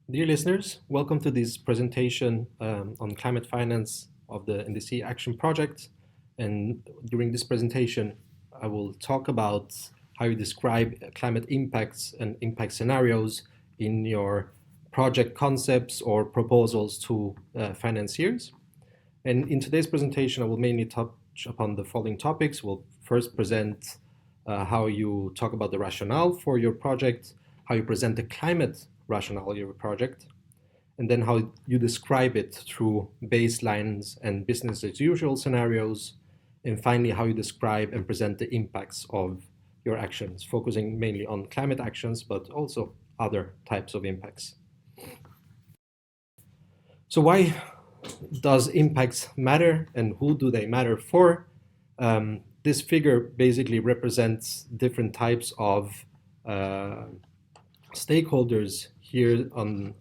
Dear listeners, welcome to this presentation on climate finance of the NDC Action Project. And during this presentation, I will talk about how you describe climate impacts and impact scenarios in your project concepts or proposals to financiers. And in today's presentation, I will mainly touch upon the following topics. We'll first present how you talk about the rationale for your project, how you present the climate rationale of your project, and then how you describe it through baselines and business as usual scenarios, and finally how you describe and present the impacts of your actions, focusing mainly on climate actions, but also other types of impacts. So why does impacts matter and who do they matter for? This figure basically represents different types of stakeholders here on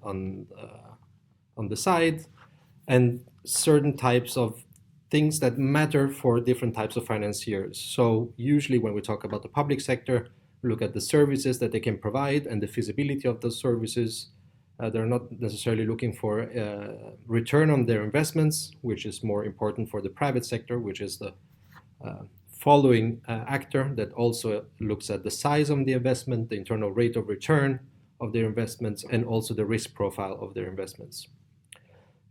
the side, and certain types of things that matter for different types of financiers. So usually when we talk about the public sector, we look at the services that they can provide and the feasibility of those services. They're not necessarily looking for return on their investments, which is more important for the private sector, which is the following actor that also looks at the size of the investment, the internal rate of return of their investments, and also the risk profile of their investments.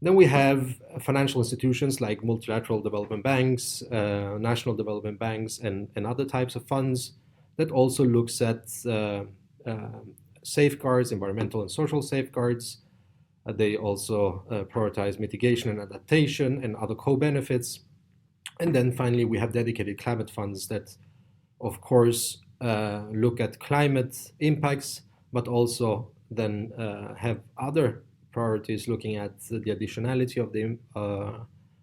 Then we have financial institutions like multilateral development banks, national development banks, and other types of funds that also looks at safeguards, environmental and social safeguards. They also prioritize mitigation and adaptation and other co-benefits. And then finally, we have dedicated climate funds that, of course, look at climate impacts, but also then have other priorities looking at the additionality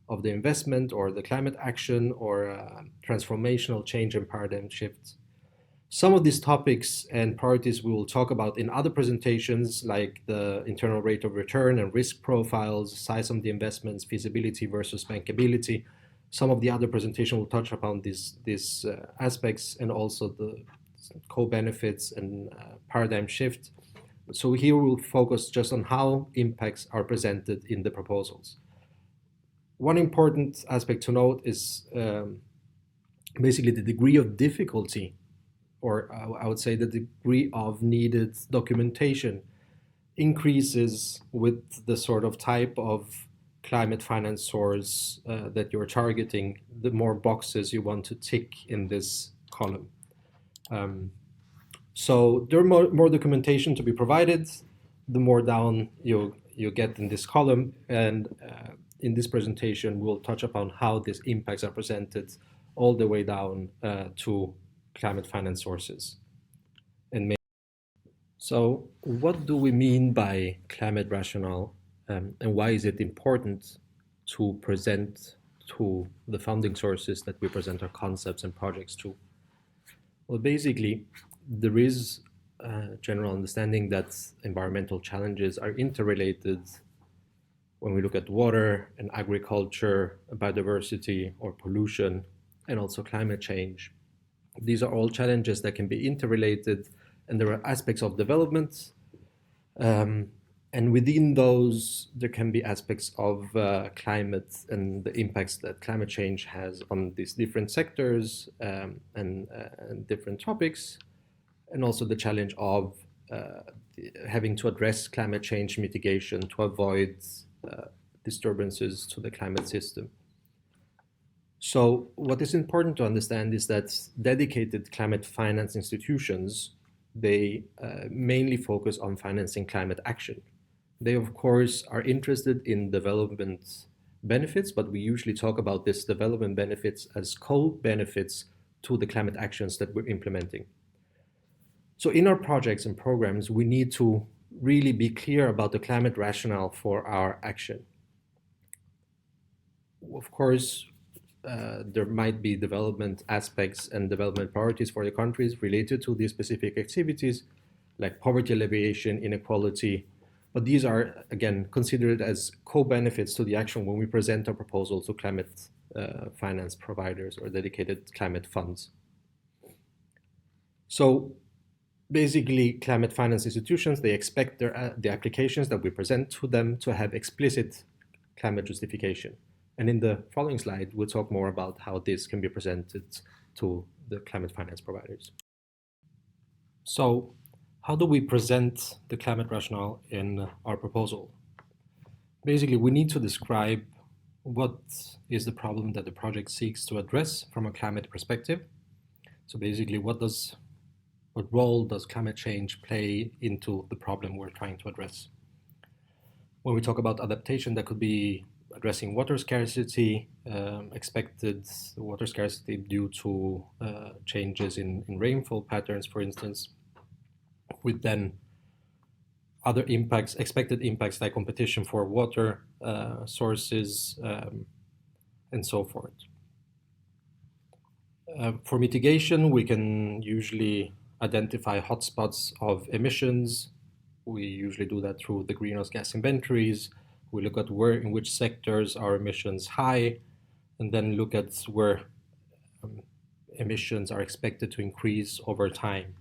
of the investment or the climate action or transformational change and paradigm shifts. Some of these topics and priorities we will talk about in other presentations, like the internal rate of return and risk profiles, size of the investments, feasibility versus bankability. Some of the other presentation will touch upon these aspects and also the co-benefits and paradigm shift. So here we'll focus just on how impacts are presented in the proposals. One important aspect to note is basically the degree of difficulty, or I would say the degree of needed documentation increases with the sort of type of climate finance source that you're targeting, the more boxes you want to tick in this column. So there are more documentation to be provided, the more down you get in this column. And in this presentation, we'll touch upon how these impacts are presented all the way down to climate finance sources. So what do we mean by climate rationale, and why is it important to present to the funding sources that we present our concepts and projects to? Well, basically, there is a general understanding that environmental challenges are interrelated when we look at water and agriculture, biodiversity or pollution, and also climate change. These are all challenges that can be interrelated, and there are aspects of development. And within those, there can be aspects of climate and the impacts that climate change has on these different sectors and different topics, and also the challenge of having to address climate change mitigation to avoid disturbances to the climate system. So what is important to understand is that dedicated climate finance institutions, they mainly focus on financing climate action. They, of course, are interested in development benefits, but we usually talk about this development benefits as co-benefits to the climate actions that we're implementing. So in our projects and programs, we need to really be clear about the climate rationale for our action. Of course, there might be development aspects and development priorities for the countries related to these specific activities, like poverty alleviation, inequality, but these are, again, considered as co-benefits to the action when we present our proposal to climate finance providers or dedicated climate funds. So basically, climate finance institutions, they expect the applications that we present to them to have explicit climate justification. And in the following slide, we'll talk more about how this can be presented to the climate finance providers. So how do we present the climate rationale in our proposal? Basically, we need to describe what is the problem that the project seeks to address from a climate perspective. So basically, what role does climate change play into the problem we're trying to address? When we talk about adaptation, that could be addressing water scarcity, expected water scarcity due to changes in rainfall patterns, for instance, with then other impacts, expected impacts like competition for water sources, and so forth. For mitigation, we can usually identify hotspots of emissions. We usually do that through the greenhouse gas inventories. We look at in which sectors are emissions high, and then look at where emissions are expected to increase over time.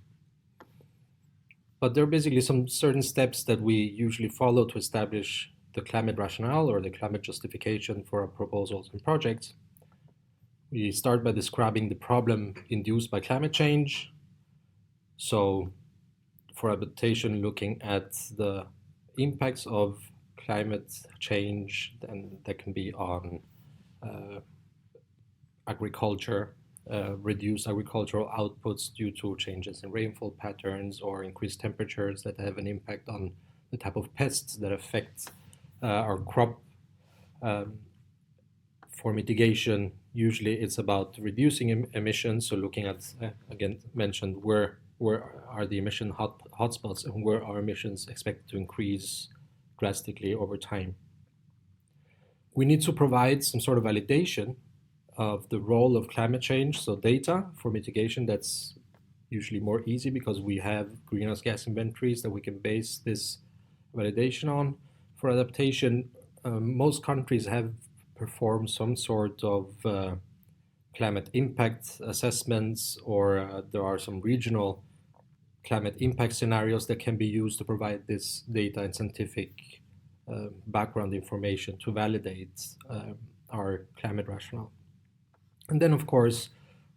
But there are basically some certain steps that we usually follow to establish the climate rationale or the climate justification for our proposals and projects. We start by describing the problem induced by climate change. So for adaptation, looking at the impacts of climate change, and that can be on agriculture, reduced agricultural outputs due to changes in rainfall patterns or increased temperatures that have an impact on the type of pests that affect our crop. For mitigation, usually it's about reducing emissions, so looking at, again, mentioned where are the emission hotspots and where are emissions expected to increase drastically over time. We need to provide some sort of validation of the role of climate change, so data for mitigation. That's usually more easy because we have greenhouse gas inventories that we can base this validation on. For adaptation, most countries have performed some sort of climate impact assessments, or there are some regional climate impact scenarios that can be used to provide this data and scientific background information to validate our climate rationale. And then, of course,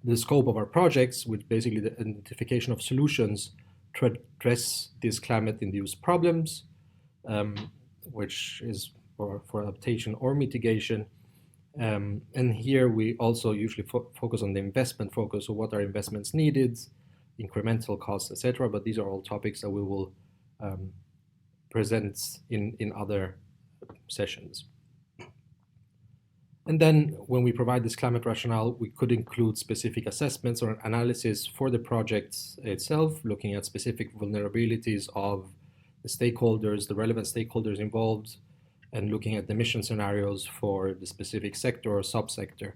the scope of our projects, which basically the identification of solutions to address these climate-induced problems, which is for adaptation or mitigation. And here we also usually focus on the investment focus, so what are investments needed, incremental costs, etc. But these are all topics that we will present in other sessions. And then when we provide this climate rationale, we could include specific assessments or analysis for the project itself, looking at specific vulnerabilities of the stakeholders, the relevant stakeholders involved, and looking at the emission scenarios for the specific sector or subsector,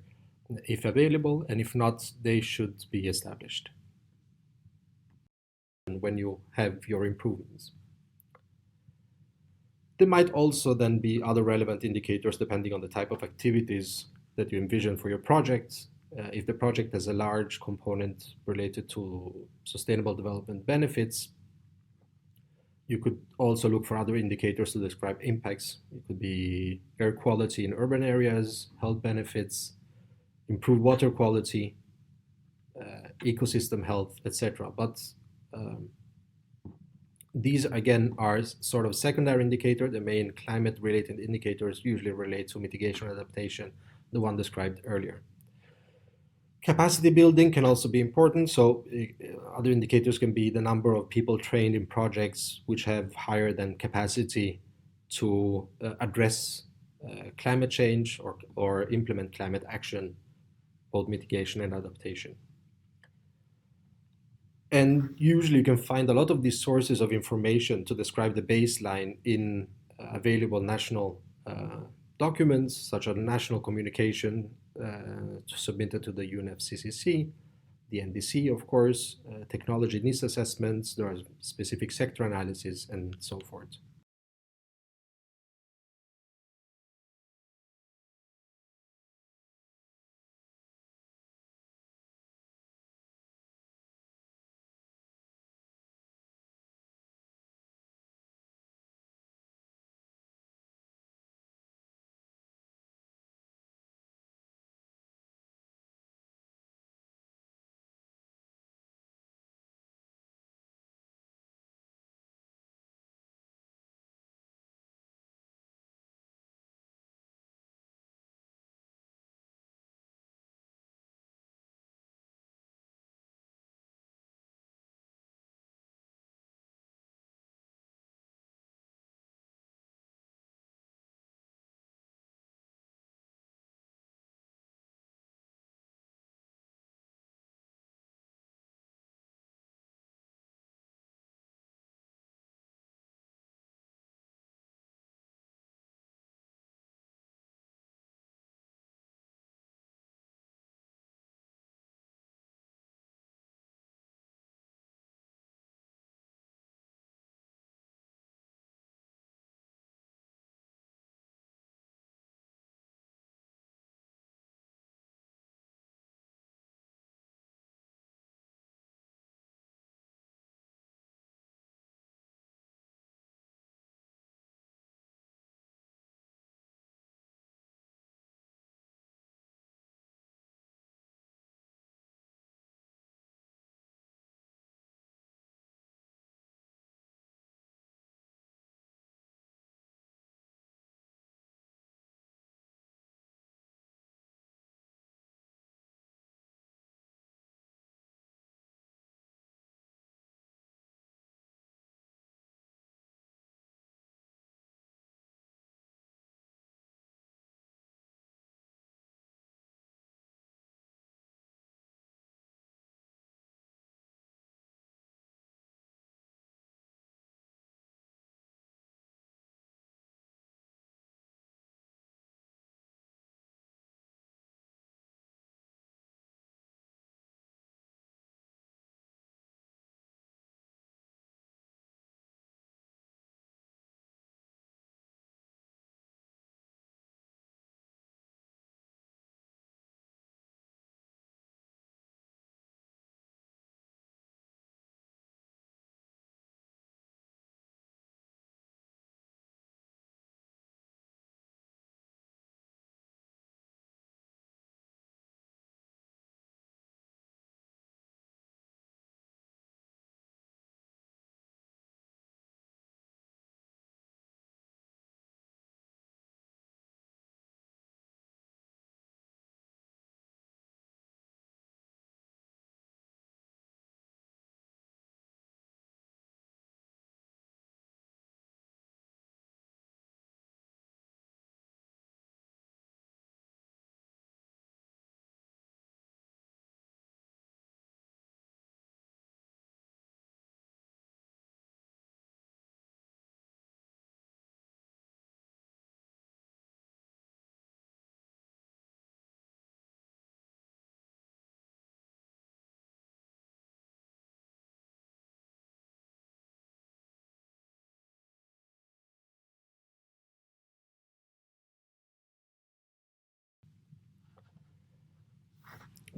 if available, and if not, they should be established. And when you have your improvements. There might also then be other relevant indicators depending on the type of activities that you envision for your project. If the project has a large component related to sustainable development benefits, you could also look for other indicators to describe impacts. It could be air quality in urban areas, health benefits, improved water quality, ecosystem health, etc. But these, again, are sort of secondary indicators. The main climate-related indicators usually relate to mitigation and adaptation, the one described earlier. Capacity building can also be important. So other indicators can be the number of people trained in projects which have higher than capacity to address climate change or implement climate action, both mitigation and adaptation. And usually you can find a lot of these sources of information to describe the baseline in available national documents, such as national communication submitted to the UNFCCC, the NDC, of course, technology needs assessments, there are specific sector analysis, and so forth.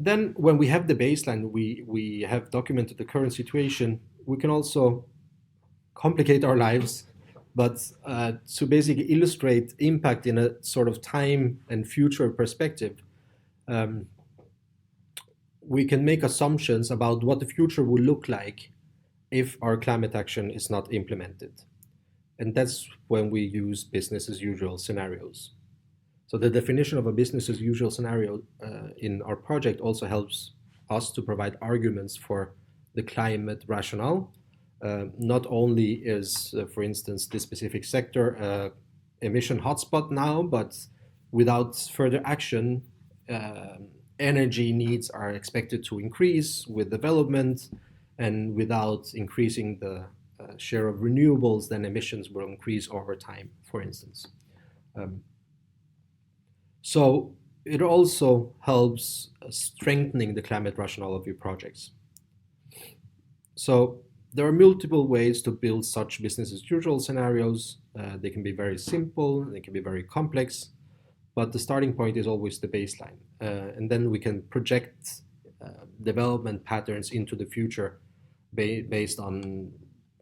Then when we have the baseline, we have documented the current situation, we can also complicate our lives, but to basically illustrate impact in a sort of time and future perspective, um, we can make assumptions about what the future will look like if our climate action is not implemented. And that's when we use business as usual scenarios. So the definition of a business as usual scenario in our project also helps us to provide arguments for the climate rationale. Not only is, for instance, this specific sector emission hotspot now, but without further action, energy needs are expected to increase with development, and without increasing the share of renewables, then emissions will increase over time, for instance. So it also helps strengthening the climate rationale of your projects. So there are multiple ways to build such business as usual scenarios. They can be very simple, they can be very complex, but the starting point is always the baseline. And then we can project development patterns into the future based on,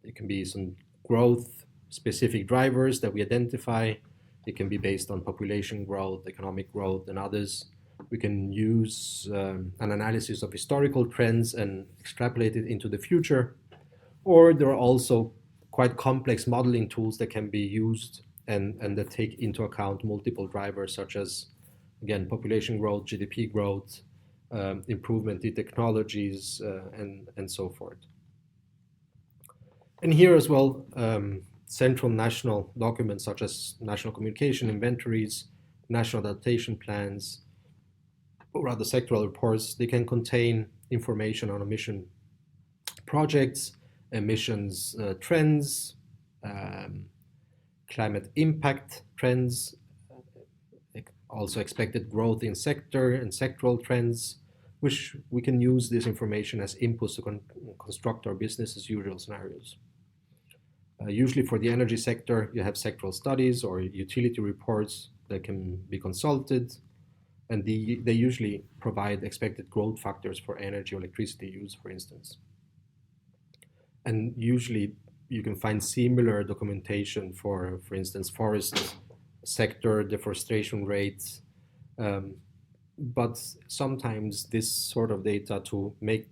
it can be some growth specific drivers that we identify. It can be based on population growth, economic growth, and others. We can use an analysis of historical trends and extrapolate it into the future. Or there are also quite complex modeling tools that can be used and that take into account multiple drivers, such as, again, population growth, GDP growth, improvement in technologies, and so forth. And here as well, central national documents such as national communication inventories, national adaptation plans, or other sectoral reports, they can contain information on emission projects, emissions trends, climate impact trends, also expected growth in sector and sectoral trends, which we can use this information as inputs to construct our business as usual scenarios. Usually for the energy sector, you have sectoral studies or utility reports that can be consulted, and they usually provide expected growth factors for energy or electricity use, for instance. And usually you can find similar documentation for instance, forest sector deforestation rates. But sometimes this sort of data to make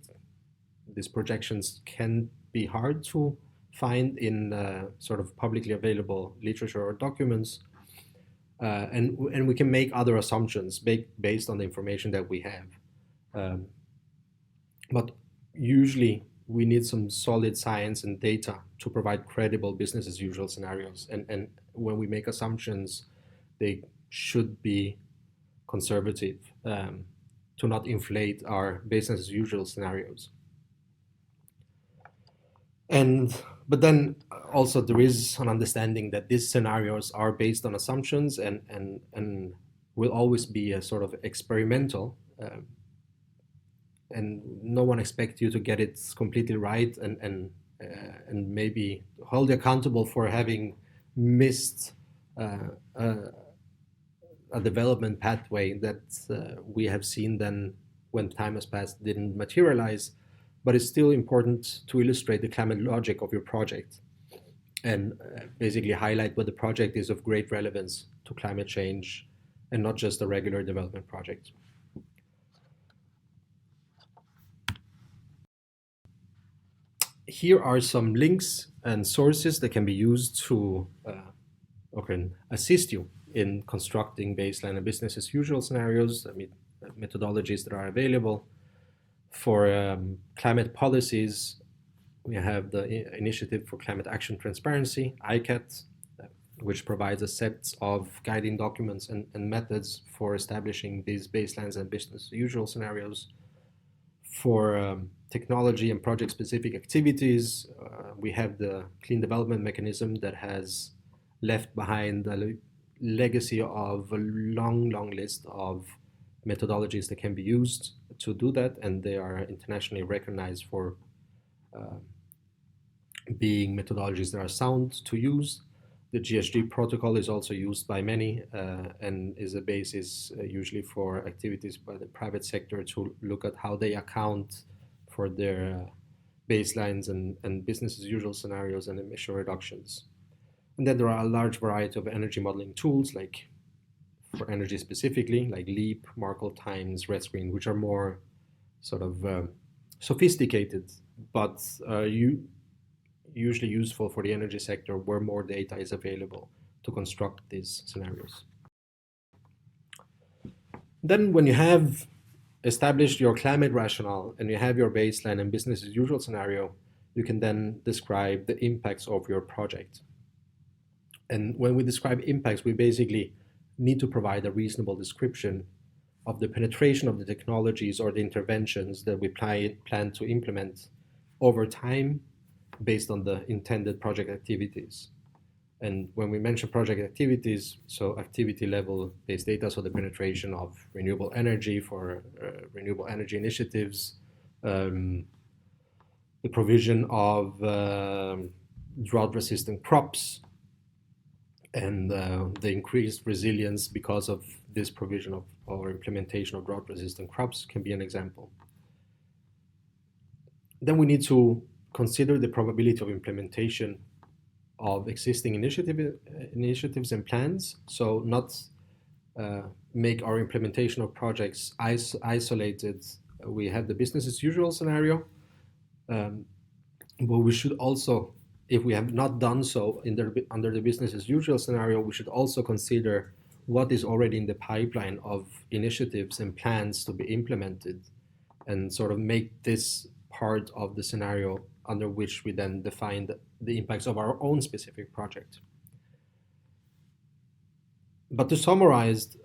these projections can be hard to find in sort of publicly available literature or documents. And we can make other assumptions based on the information that we have. But usually we need some solid science and data to provide credible business as usual scenarios. And when we make assumptions, they should be conservative to not inflate our business as usual scenarios. But then also there is an understanding that these scenarios are based on assumptions and will always be a sort of experimental, and no one expects you to get it completely right and maybe hold you accountable for having missed a development pathway that we have seen then when time has passed didn't materialize. But it's still important to illustrate the climate logic of your project and basically highlight what the project is of great relevance to climate change and not just a regular development project. Here are some links and sources that can be used to or can assist you in constructing baseline and business as usual scenarios, methodologies that are available. For climate policies, we have the Initiative for Climate Action Transparency, ICAT, which provides a set of guiding documents and methods for establishing these baselines and business as usual scenarios. For technology and project-specific activities, we have the Clean Development Mechanism that has left behind a legacy of a long list of methodologies that can be used to do that, and they are internationally recognized for being methodologies that are sound to use. The GHG protocol is also used by many and is a basis usually for activities by the private sector to look at how they account for their baselines and business as usual scenarios and emission reductions. And then there are a large variety of energy modeling tools, like for energy specifically, like LEAP, Markle Times, Red Screen, which are more sort of sophisticated, but usually useful for the energy sector where more data is available to construct these scenarios. Then when you have established your climate rationale and you have your baseline and business as usual scenario, you can then describe the impacts of your project. And when we describe impacts, we basically need to provide a reasonable description of the penetration of the technologies or the interventions that we plan to implement over time based on the intended project activities. And when we mention project activities, so activity level based data, so the penetration of renewable energy for renewable energy initiatives, the provision of drought resistant crops, and the increased resilience because of this provision of or implementation of drought resistant crops can be an example. Then we need to consider the probability of implementation of existing initiatives and plans. So not make our implementation of projects isolated. We have the business as usual scenario, but we should also, if we have not done so under the business as usual scenario, we should also consider what is already in the pipeline of initiatives and plans to be implemented and sort of make this part of the scenario under which we then define the impacts of our own specific project. But to summarize,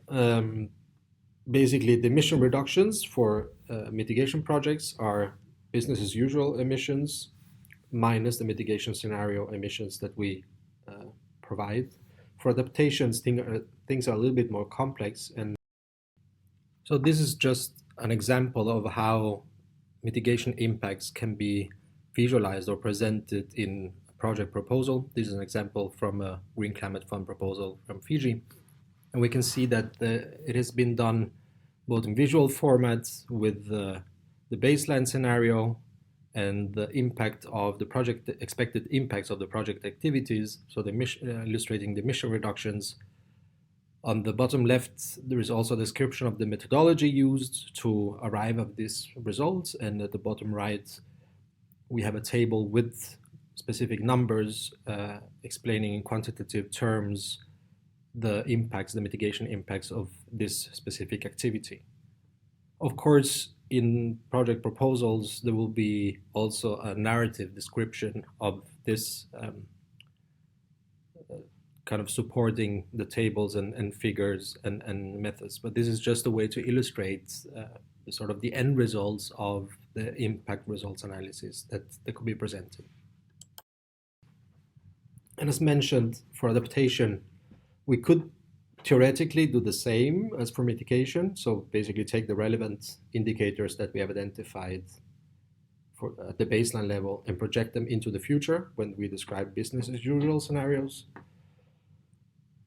basically the emission reductions for mitigation projects are business as usual emissions minus the mitigation scenario emissions that we provide. For adaptations, things are a little bit more complex. And so this is just an example of how mitigation impacts can be visualized or presented in a project proposal. This is an example from a Green Climate Fund proposal from Fiji. And we can see that it has been done both in visual formats with the baseline scenario and the impact of the project, expected impacts of the project activities, so the illustrating the emission reductions. On the bottom left, there is also a description of the methodology used to arrive at these results, and at the bottom right, we have a table with specific numbers explaining in quantitative terms the impacts, the mitigation impacts of this specific activity. Of course, in project proposals, there will be also a narrative description of this kind of supporting the tables and figures and methods. But this is just a way to illustrate sort of the end results of the impact results analysis that could be presented. And as mentioned, for adaptation, we could theoretically do the same as for mitigation. So basically take the relevant indicators that we have identified for at the baseline level and project them into the future when we describe business as usual scenarios.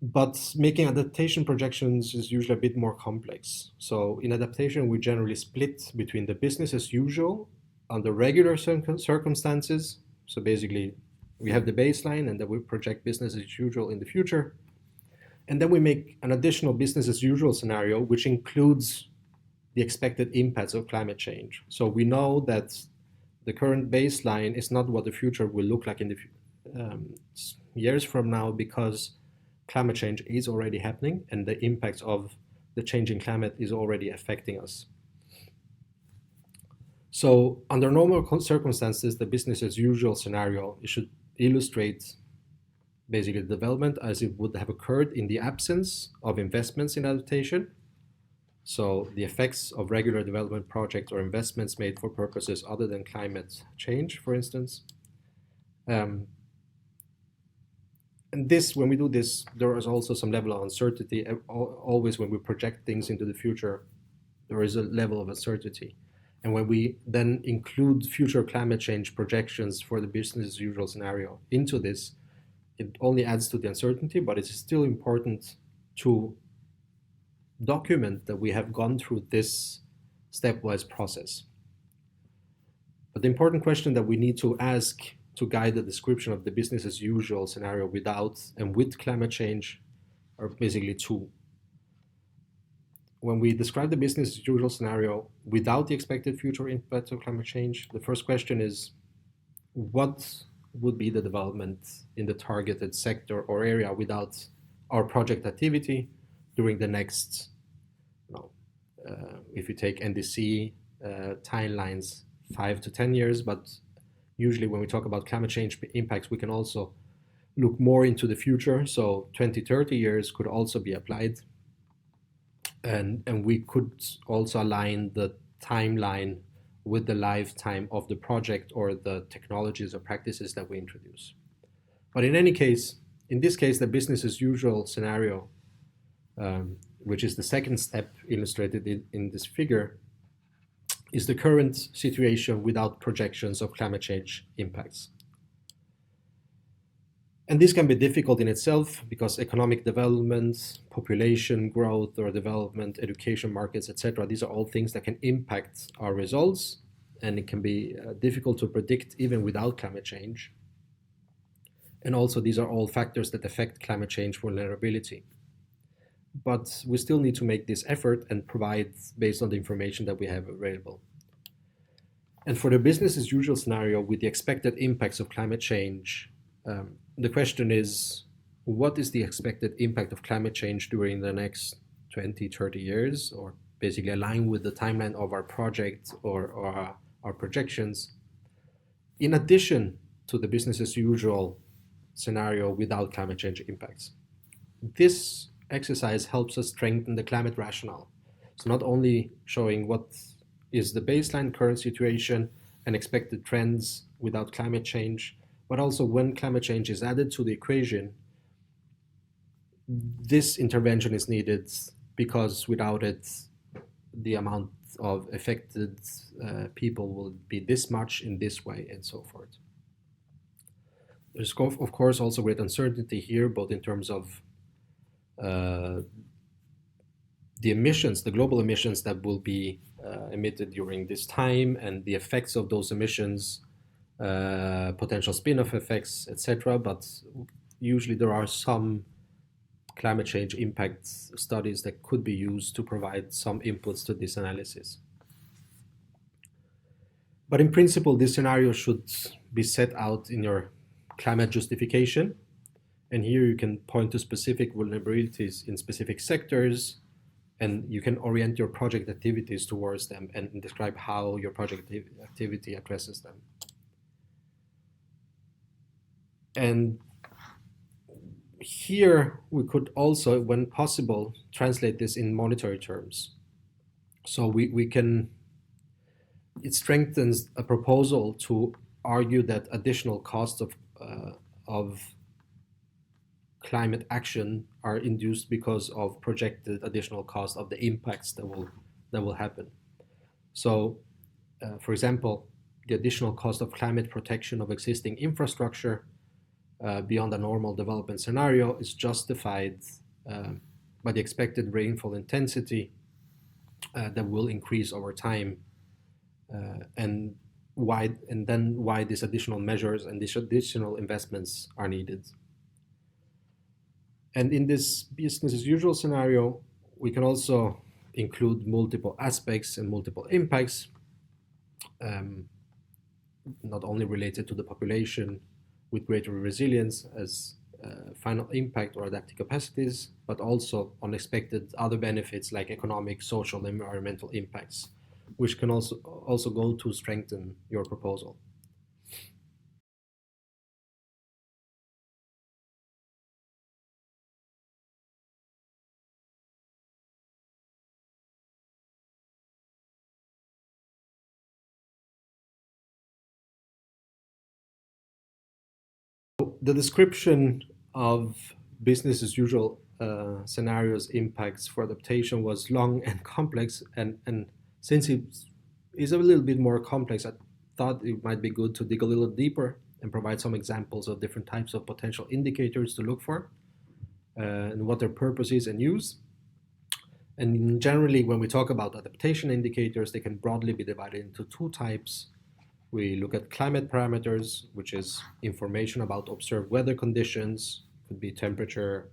But making adaptation projections is usually a bit more complex. So in adaptation, we generally split between the business as usual under regular circumstances. So basically, we have the baseline and then we project business as usual in the future. And then we make an additional business as usual scenario, which includes the expected impacts of climate change. So we know that the current baseline is not what the future will look like in the years from now, because climate change is already happening and the impacts of the changing climate is already affecting us. So under normal circumstances, the business as usual scenario, it should illustrate basically the development as it would have occurred in the absence of investments in adaptation. So the effects of regular development projects or investments made for purposes other than climate change, for instance. And this, when we do this, there is also some level of uncertainty. Always when we project things into the future, there is a level of uncertainty. And when we then include future climate change projections for the business as usual scenario into this, it only adds to the uncertainty, but it's still important to document that we have gone through this stepwise process. But the important question that we need to ask to guide the description of the business as usual scenario without and with climate change are basically two. When we describe the business as usual scenario without the expected future impact of climate change, the first question is, what would be the development in the targeted sector or area without our project activity during the next, if you take NDC timelines, 5 to 10 years, but usually when we talk about climate change impacts, we can also look more into the future. So 20, 30 years could also be applied. And we could also align the timeline with the lifetime of the project or the technologies or practices that we introduce. But in any case, in this case, the business as usual scenario, which is the second step illustrated in this figure, is the current situation without projections of climate change impacts. And this can be difficult in itself because economic development, population growth or development, education markets, etc., these are all things that can impact our results, and it can be difficult to predict even without climate change. And also these are all factors that affect climate change vulnerability. But we still need to make this effort and provide based on the information that we have available. And for the business as usual scenario with the expected impacts of climate change, the question is, what is the expected impact of climate change during the next 20, 30 years, or basically align with the timeline of our project or our projections, in addition to the business as usual scenario without climate change impacts. This exercise helps us strengthen the climate rationale. So not only showing what is the baseline current situation and expected trends without climate change, but also when climate change is added to the equation, this intervention is needed because without it, the amount of affected people will be this much in this way and so forth. There's, of course, also great uncertainty here, both in terms of the emissions, the global emissions that will be emitted during this time and the effects of those emissions, potential spin-off effects, etc. But usually there are some climate change impact studies that could be used to provide some inputs to this analysis. But in principle, this scenario should be set out in your climate justification. And here you can point to specific vulnerabilities in specific sectors, and you can orient your project activities towards them and describe how your project activity addresses them. And here we could also, when possible, translate this in monetary terms. So we can, it strengthens a proposal to argue that additional costs of climate action are induced because of projected additional costs of the impacts that will happen. So, for example, the additional cost of climate protection of existing infrastructure beyond a normal development scenario is justified by the expected rainfall intensity that will increase over time, and then why these additional measures and these additional investments are needed. And in this business as usual scenario, we can also include multiple aspects and multiple impacts, not only related to the population with greater resilience as final impact or adaptive capacities, but also unexpected other benefits like economic, social, and environmental impacts, which can also go to strengthen your proposal. The description of business as usual scenarios impacts for adaptation was long and complex, and since it is a little bit more complex, I thought it might be good to dig a little deeper and provide some examples of different types of potential indicators to look for and what their purpose is and use. And generally, when we talk about adaptation indicators, they can broadly be divided into two types. We look at climate parameters, which is information about observed weather conditions, could be temperature,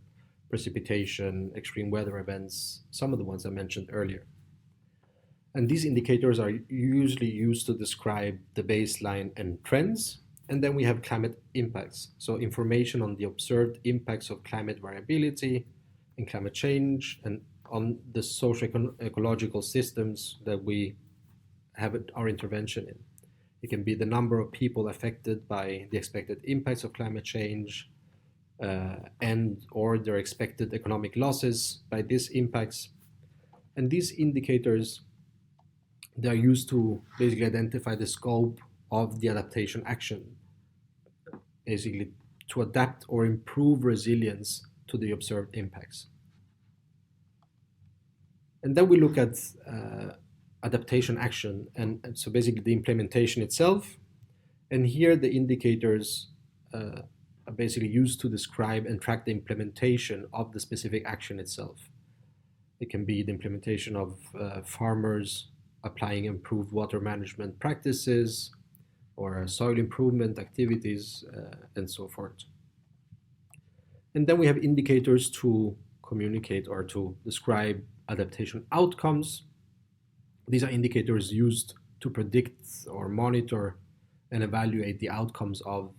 precipitation, extreme weather events, some of the ones I mentioned earlier. And these indicators are usually used to describe the baseline and trends. And then we have climate impacts, so information on the observed impacts of climate variability and climate change and on the socio-ecological systems that we have our intervention in. It can be the number of people affected by the expected impacts of climate change and or their expected economic losses by these impacts. And these indicators, they are used to basically identify the scope of the adaptation action, basically to adapt or improve resilience to the observed impacts. And then we look at adaptation action, and so basically the implementation itself. And here the indicators are basically used to describe and track the implementation of the specific action itself. It can be the implementation of farmers applying improved water management practices or soil improvement activities and so forth. And then we have indicators to communicate or to describe adaptation outcomes. These are indicators used to predict or monitor and evaluate the outcomes of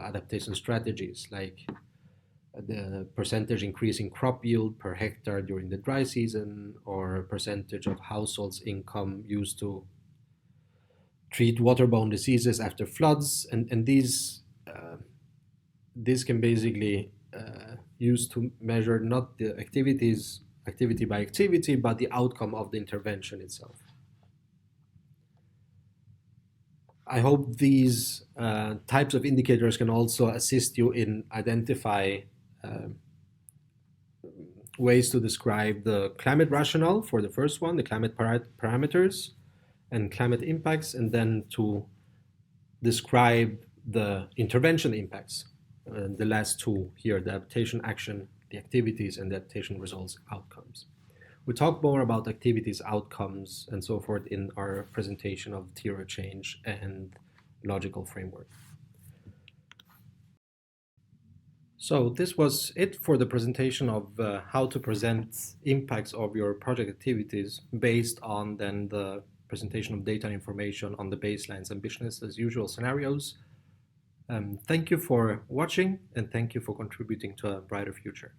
adaptation strategies, like the percentage increase in crop yield per hectare during the dry season, or percentage of households' income used to treat waterborne diseases after floods. And these can basically used to measure not the activity by activity, but the outcome of the intervention itself. I hope these types of indicators can also assist you in identify ways to describe the climate rationale for the first one, the climate parameters and climate impacts, and then to describe the intervention impacts, the last two here, the adaptation action, the activities, and the adaptation results outcomes. We talk more about activities, outcomes, and so forth in our presentation of theory of change and logical framework. So this was it for the presentation of how to present impacts of your project activities based on then the presentation of data and information on the baselines and business as usual scenarios. Thank you for watching, and thank you for contributing to a brighter future.